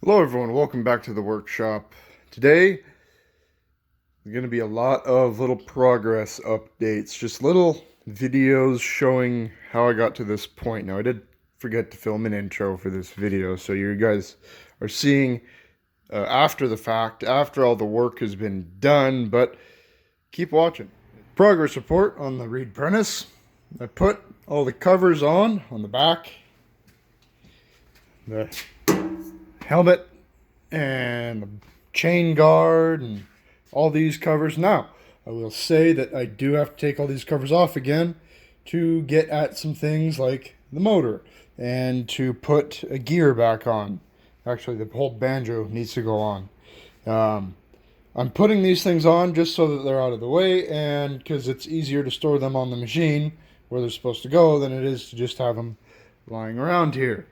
Hello everyone, welcome back to the workshop. Today, there's going to be a lot of little progress updates, just little videos showing how I got to this point. Now, I did forget to film an intro for this video, so you guys are seeing after the fact, after all the work has been done, but keep watching. Progress report on the Reed Prentice. I put all the covers on the back, the helmet, and the chain guard and all these covers. Now, I will say that I do have to take all these covers off again to get at some things like the motor and to put a gear back on. Actually, the whole banjo needs to go on. Um, I'm putting these things on just so that they're out of the way, and because it's easier to store them on the machine where they're supposed to go than it is to just have them lying around here.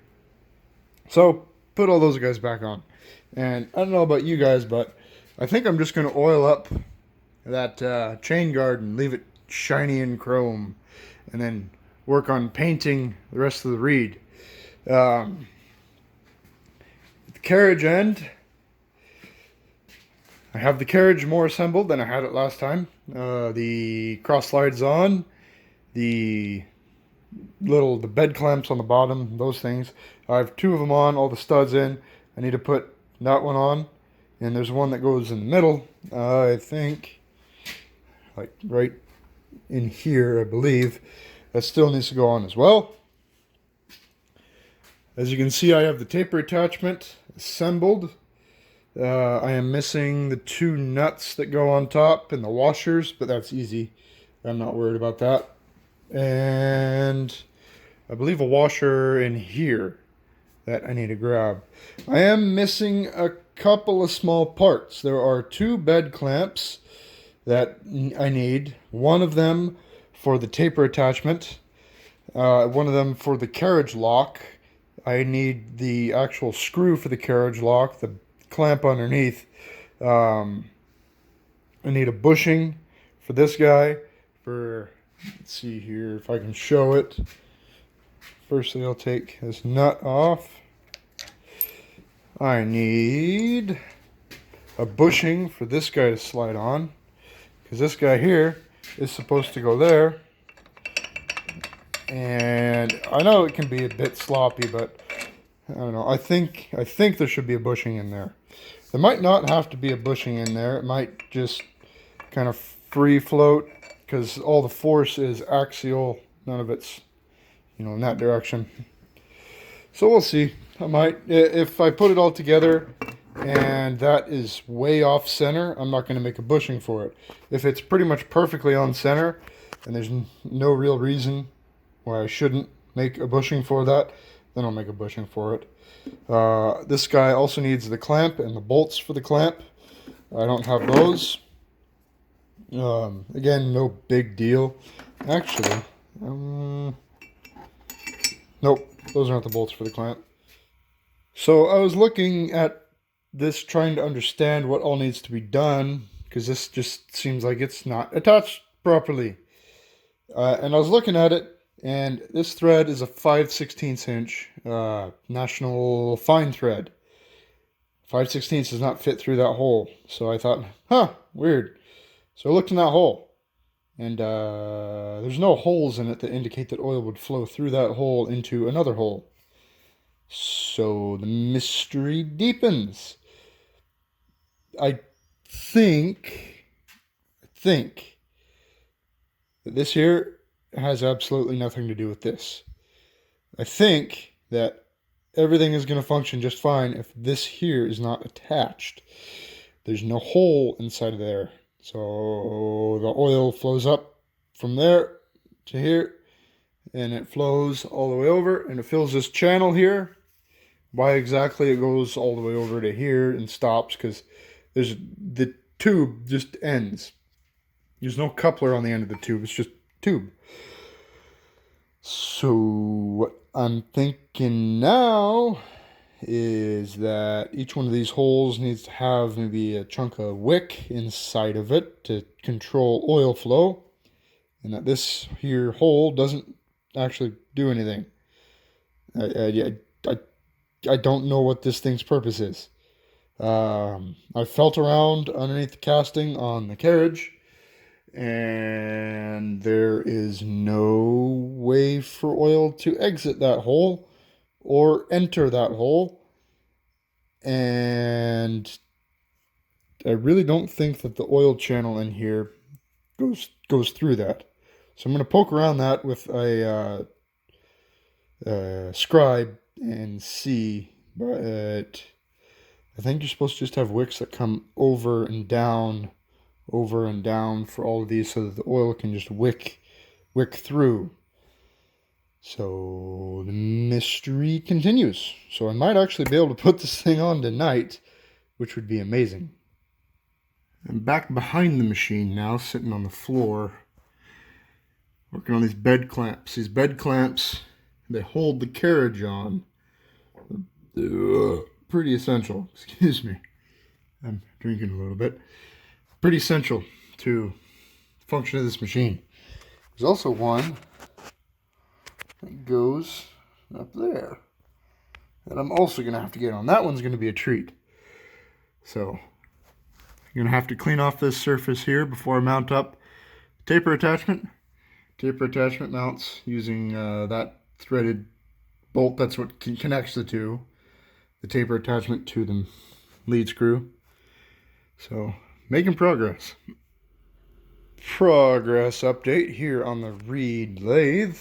So, put all those guys back on. And I don't know about you guys, but I think I'm just going to oil up that chain guard and leave it shiny and chrome. And then work on painting the rest of the reed. The carriage end, I have the carriage more assembled than I had it last time. The cross slides on, the the bed clamps on the bottom, those things. I have two of them on, all the studs in. I need to put that one on, and there's one that goes in the middle. I think, like right in here, I believe. That still needs to go on as well. As you can see, I have the taper attachment assembled. I am missing the two nuts that go on top and the washers, but that's easy. I'm not worried about that. And I believe a washer in here that I need to grab. I am missing a couple of small parts. There are two bed clamps that I need. One of them for the taper attachment. One of them for the carriage lock. I need the actual screw for the carriage lock, the clamp underneath. I need a bushing for this guy. Let's see here if I can show it. Firstly, I'll take this nut off. I need a bushing for this guy to slide on, because this guy here is supposed to go there. And I know it can be a bit sloppy, but I don't know. I think there should be a bushing in there. There might not have to be a bushing in there. It might just kind of free float, because all the force is axial. None of it's, in that direction. So we'll see. I might, if I put it all together and that is way off center, I'm not going to make a bushing for it. If it's pretty much perfectly on center and there's no real reason why I shouldn't make a bushing for that, then I'll make a bushing for it. This guy also needs the clamp and the bolts for the clamp. I don't have those. Again, no big deal. Actually, nope, those aren't the bolts for the clamp. So I was looking at this, trying to understand what all needs to be done, because this just seems like it's not attached properly. And I was looking at it, and this thread is a 5/16 inch national fine thread. 5/16 does not fit through that hole. So I thought, weird. So I looked in that hole, and there's no holes in it that indicate that oil would flow through that hole into another hole. So the mystery deepens. I think that this here has absolutely nothing to do with this. I think that everything is going to function just fine if this here is not attached. There's no hole inside of there. So the oil flows up from there to here, and it flows all the way over, and it fills this channel here. Why exactly it goes all the way over to here and stops, because the tube just ends. There's no coupler on the end of the tube, it's just tube. So what I'm thinking now is that each one of these holes needs to have maybe a chunk of wick inside of it to control oil flow, and that this here hole doesn't actually do anything. I I don't know what this thing's purpose is. I felt around underneath the casting on the carriage, and there is no way for oil to exit that hole or enter that hole. And I really don't think that the oil channel in here goes through that. So I'm going to poke around that with a scribe and see. But I think you're supposed to just have wicks that come over and down for all of these, so that the oil can just wick through. So the mystery continues. So I might actually be able to put this thing on tonight, which would be amazing. I'm back behind the machine now, sitting on the floor, working on these bed clamps. These bed clamps, they hold the carriage on. Pretty essential. Excuse me. I'm drinking a little bit. Pretty essential to the function of this machine. There's also one that goes up there that I'm also going to have to get on. That one's going to be a treat. So I'm going to have to clean off this surface here before I mount up taper attachment. Taper attachment mounts using that threaded bolt. That's what connects the two. The taper attachment to the lead screw. So making progress. Progress update here on the Reed lathe.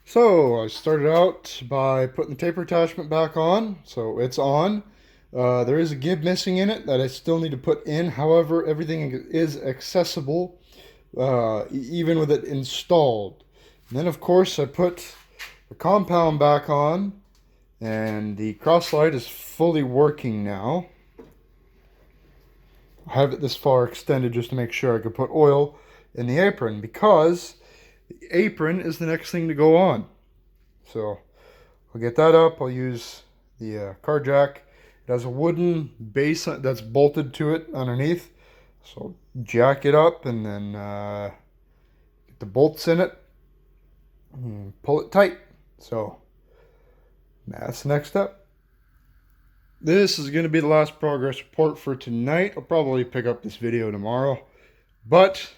So I started out by putting the taper attachment back on. So it's on. There is a gib missing in it that I still need to put in. However, everything is accessible even with it installed. And then of course I put the compound back on, and the cross slide is fully working now. I have it this far extended just to make sure I could put oil in the apron, because the apron is the next thing to go on. So I'll get that up. I'll use the car jack. It has a wooden base that's bolted to it underneath. So jack it up and then get the bolts in it and pull it tight. So that's the next step. This is going to be the last progress report for tonight. I'll probably pick up this video tomorrow. But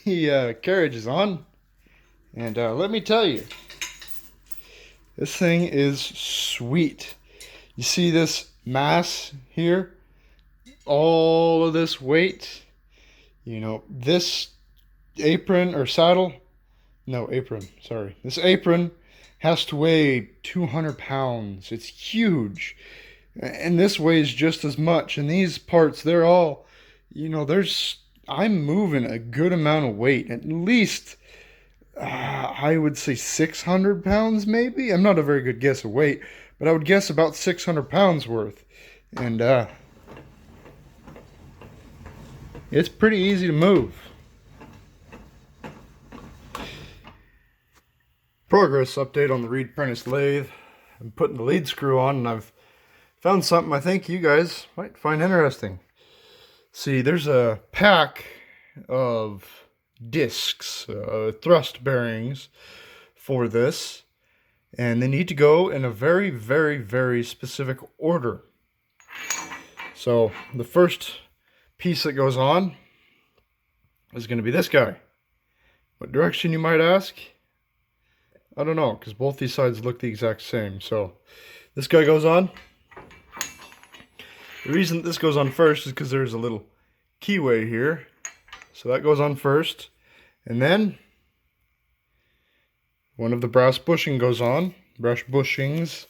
the carriage is on. And let me tell you, this thing is sweet. You see this mass here? All of this weight. You know, this apron or saddle. No, apron. Sorry. This apron has to weigh 200 pounds. It's huge. And this weighs just as much. And these parts, they're all, you know, I'm moving a good amount of weight. At least, I would say 600 pounds maybe. I'm not a very good guess of weight, but I would guess about 600 pounds worth. And it's pretty easy to move. Progress update on the Reed Prentice lathe. I'm putting the lead screw on, and I've found something I think you guys might find interesting. See, there's a pack of discs, thrust bearings for this, and they need to go in a very, very, very specific order. So the first piece that goes on is going to be this guy. What direction, you might ask? I don't know, because both these sides look the exact same. So this guy goes on. The reason this goes on first is because there's a little keyway here. So that goes on first. And then one of the brass bushing goes on. Brass bushings,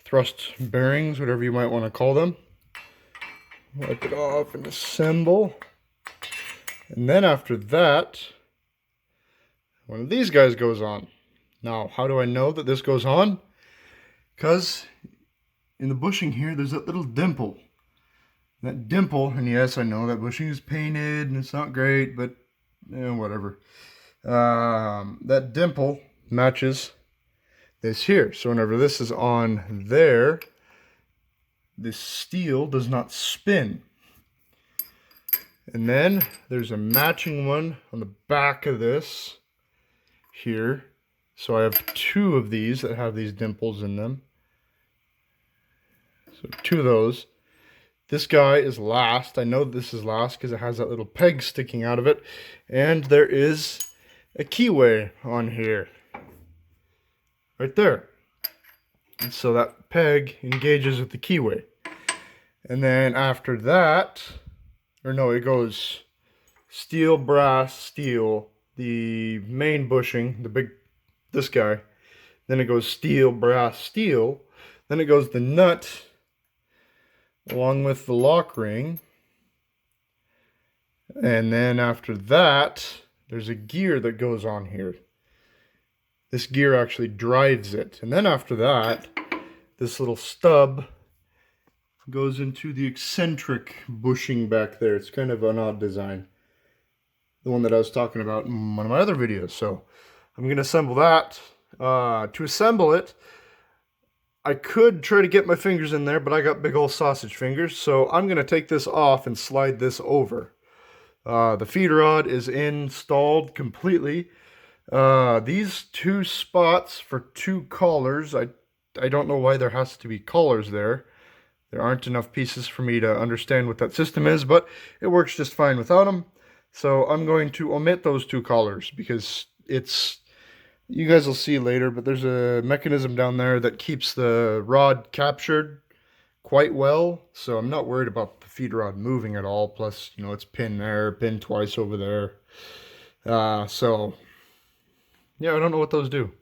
thrust bearings, whatever you might want to call them. Wipe it off and assemble. And then after that, one of these guys goes on. Now, how do I know that this goes on? Because in the bushing here, there's that little dimple. That dimple, and yes, I know that bushing is painted and it's not great, but whatever. That dimple matches this here. So whenever this is on there, this steel does not spin. And then there's a matching one on the back of this here. So I have two of these that have these dimples in them. So 2 of those. This guy is last. I know this is last because it has that little peg sticking out of it. And there is a keyway on here. Right there. And so that peg engages with the keyway. And then after that, or no, it goes steel, brass, steel, the main bushing, the big, this guy. Then it goes steel, brass, steel. Then it goes the nut along with the lock ring. And then after that, there's a gear that goes on here. This gear actually drives it. And then after that, this little stub goes into the eccentric bushing back there. It's kind of an odd design. The one that I was talking about in one of my other videos. So I'm going to assemble that. To assemble it, I could try to get my fingers in there, but I got big old sausage fingers. So I'm going to take this off and slide this over. The feed rod is installed completely. These 2 spots for 2 collars, I don't know why there has to be collars there. There aren't enough pieces for me to understand what that system is, but it works just fine without them. So I'm going to omit those 2 collars because you guys will see later, but there's a mechanism down there that keeps the rod captured quite well. So I'm not worried about the feed rod moving at all. Plus, you know, it's pinned there, pinned twice over there. So yeah, I don't know what those do.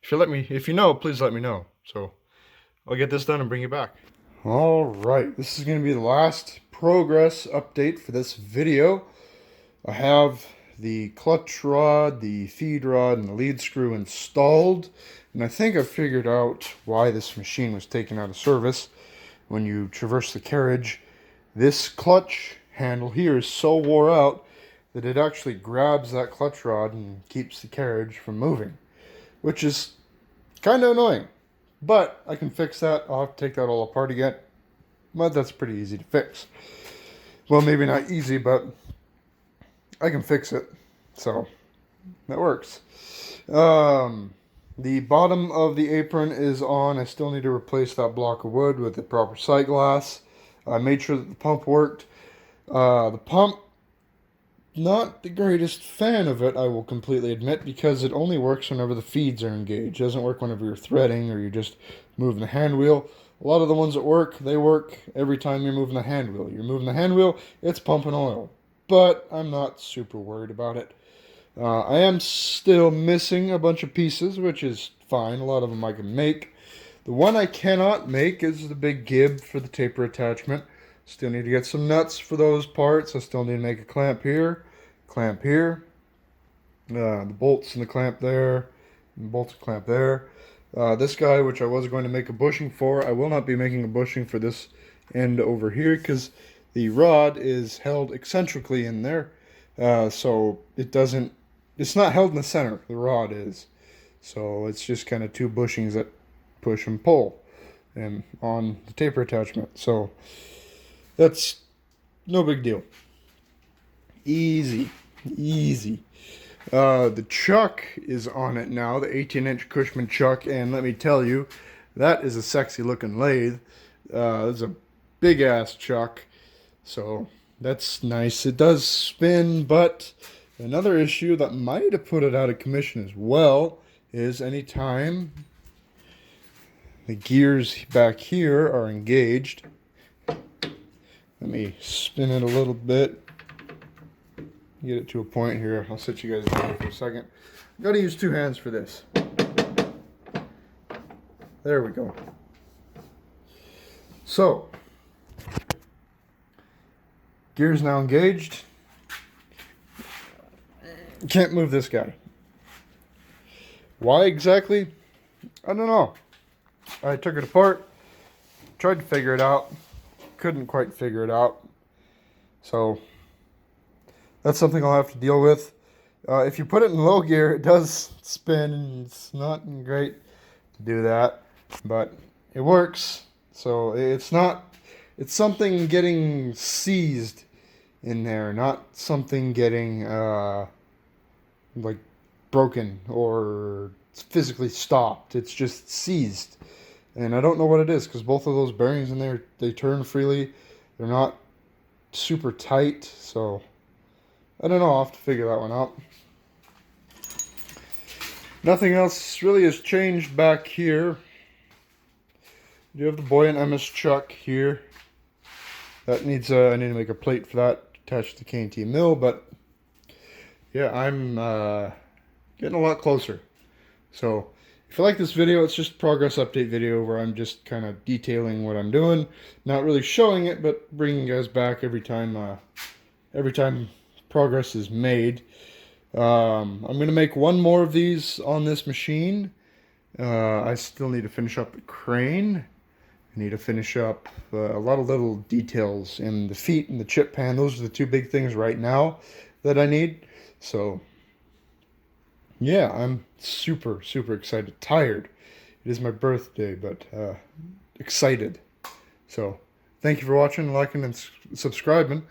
If you know, please let me know. So I'll get this done and bring you back. All right, this is going to be the last progress update for this video. I have the clutch rod, the feed rod, and the lead screw installed. And I think I've figured out why this machine was taken out of service. When you traverse the carriage, this clutch handle here is so wore out that it actually grabs that clutch rod and keeps the carriage from moving, which is kind of annoying. But I can fix that. I'll have to take that all apart again. But that's pretty easy to fix. Well, maybe not easy, but I can fix it. So that works. The bottom of the apron is on. I still need to replace that block of wood with the proper sight glass. I made sure that the pump worked. The pump, not the greatest fan of it, I will completely admit, because it only works whenever the feeds are engaged. It doesn't work whenever you're threading or you're just moving the hand wheel. A lot of the ones that work, they work every time you're moving the hand wheel. You're moving the hand wheel, it's pumping oil. But I'm not super worried about it. I am still missing a bunch of pieces, which is fine. A lot of them I can make. The one I cannot make is the big gib for the taper attachment. Still need to get some nuts for those parts. I still need to make a clamp here, the bolts and the clamp there, and bolts and clamp there. This guy, which I was going to make a bushing for, I will not be making a bushing for this end over here because the rod is held eccentrically in there. So it's not held in the center, the rod is. So it's just kind of 2 bushings that push and pull and on the taper attachment. So that's no big deal. Easy. The chuck is on it now, the 18-inch Cushman chuck, and let me tell you, that is a sexy looking lathe. It's a big ass chuck, so that's nice. It does spin, but another issue that might have put it out of commission as well is anytime the gears back here are engaged. Let me spin it a little bit. Get it to a point here. I'll sit you guys down for a second. I've got to use 2 hands for this. There we go. So, gears now engaged. Can't move this guy. Why exactly? I don't know. I took it apart, tried to figure it out, couldn't quite figure it out. So that's something I'll have to deal with. If you put it in low gear, it does spin, and it's not great to do that, but it works. So it's something getting seized in there, not something getting like broken or physically stopped. It's just seized. And I don't know what it is, because both of those bearings in there, they turn freely. They're not super tight, so I don't know. I'll have to figure that one out. Nothing else really has changed back here. You have the Buoyant MS chuck here. That needs I need to make a plate for that attached to the K&T mill, but yeah, I'm getting a lot closer. So if you like this video, it's just a progress update video where I'm just kind of detailing what I'm doing, not really showing it, but bringing you guys back every time progress is made. I'm gonna make one more of these on this machine. I still need to finish up the crane. I need to finish up a lot of little details in the feet and the chip pan. Those are the two big things right now that I need. So yeah, I'm super, super excited. Tired. It is my birthday, but excited. So thank you for watching, liking, and subscribing,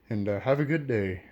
and have a good day.